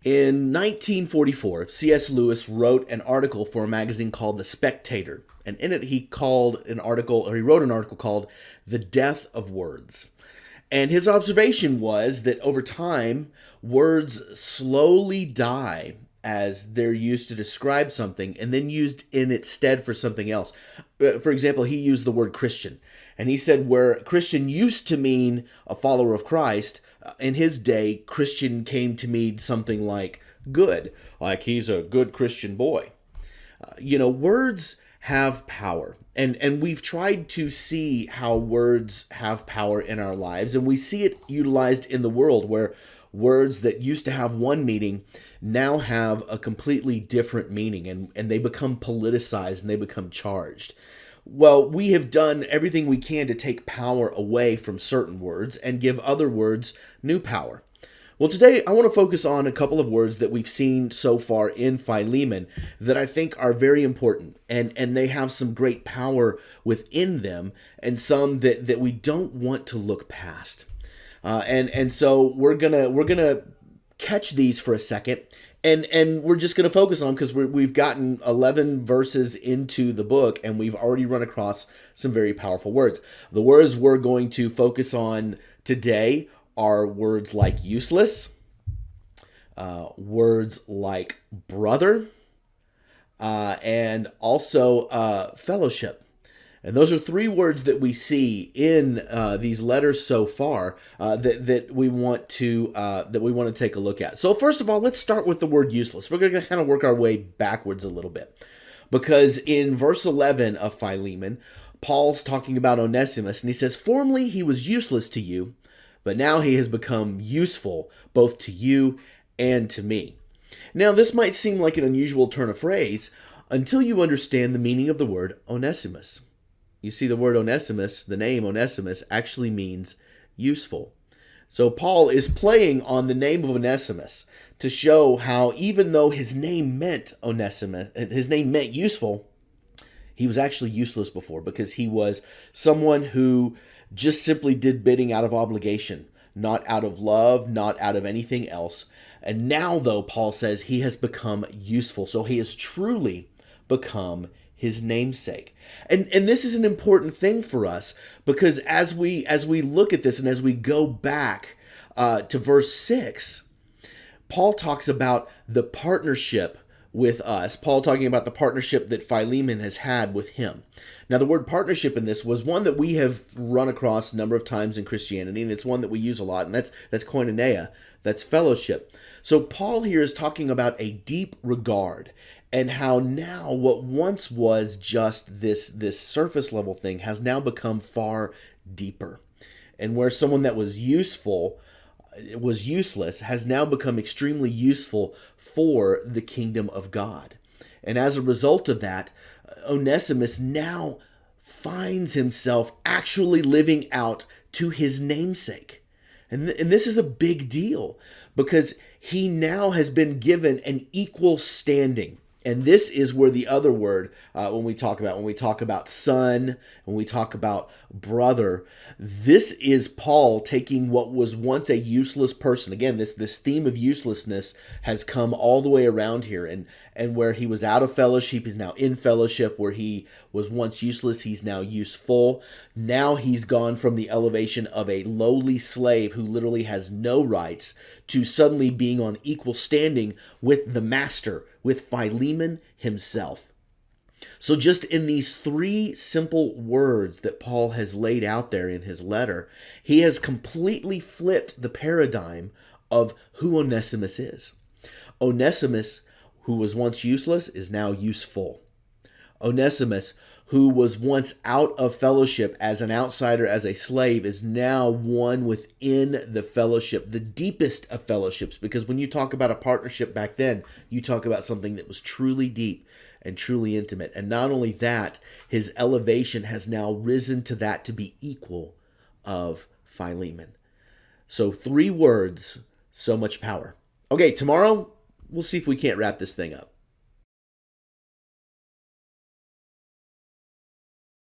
In 1944, C.S. Lewis wrote an article for a magazine called The Spectator, and in it he wrote an article called The Death of Words. And his observation was that over time, words slowly die as they're used to describe something and then used in its stead for something else. For example, he used the word Christian. And he said where Christian used to mean a follower of Christ, in his day, Christian came to mean something like good, like he's a good Christian boy. Words have power. And we've tried to see how words have power in our lives, and we see it utilized in the world where words that used to have one meaning now have a completely different meaning, and they become politicized and they become charged. Well, we have done everything we can to take power away from certain words and give other words new power. Well, today I want to focus on a couple of words that we've seen so far in Philemon that I think are very important, and they have some great power within them, and some that we don't want to look past. And so we're gonna catch these for a second, and we're just gonna focus on them because we've gotten 11 verses into the book, and we've already run across some very powerful words. The words we're going to focus on today are words like useless, words like brother, and also fellowship. And those are three words that we see in these letters so far that we want to take a look at. So first of all, let's start with the word useless. We're going to kind of work our way backwards a little bit, because in verse 11 of Philemon, Paul's talking about Onesimus, and he says, "Formerly he was useless to you, but now he has become useful both to you and to me." Now, this might seem like an unusual turn of phrase until you understand the meaning of the word Onesimus. You see, the word Onesimus, the name Onesimus, actually means useful. So Paul is playing on the name of Onesimus to show how even though his name meant Onesimus, his name meant useful, he was actually useless before, because he was someone who just simply did bidding out of obligation, not out of love, not out of anything else. And now, though, Paul says he has become useful. So he has truly become his namesake. And this is an important thing for us, because as we look at this and as we go back to verse 6, Paul talks about the partnership with us. Paul talking about the partnership that Philemon has had with him. Now, the word partnership in this was one that we have run across a number of times in Christianity, and it's one that we use a lot, and that's koinonia, that's fellowship. So Paul here is talking about a deep regard, and how now what once was just this surface level thing has now become far deeper. And where someone that was useful was useless has now become extremely useful for the kingdom of God. And as a result of that, Onesimus now finds himself actually living out to his namesake. And this is a big deal, because he now has been given an equal standing. And this is where the other word, when we talk about son, when we talk about brother, this is Paul taking what was once a useless person. Again, this theme of uselessness has come all the way around here, and where he was out of fellowship, he's now in fellowship. Where he was once useless, he's now useful. Now he's gone from the elevation of a lowly slave who literally has no rights to suddenly being on equal standing with the master, with Philemon himself. So just in these three simple words that Paul has laid out there in his letter, he has completely flipped the paradigm of who Onesimus is. Onesimus, who was once useless, is now useful. Onesimus, who was once out of fellowship as an outsider, as a slave, is now one within the fellowship, the deepest of fellowships. Because when you talk about a partnership back then, you talk about something that was truly deep and truly intimate. And not only that, his elevation has now risen to that to be equal of Philemon. So 3 words, so much power. Okay, tomorrow, we'll see if we can't wrap this thing up.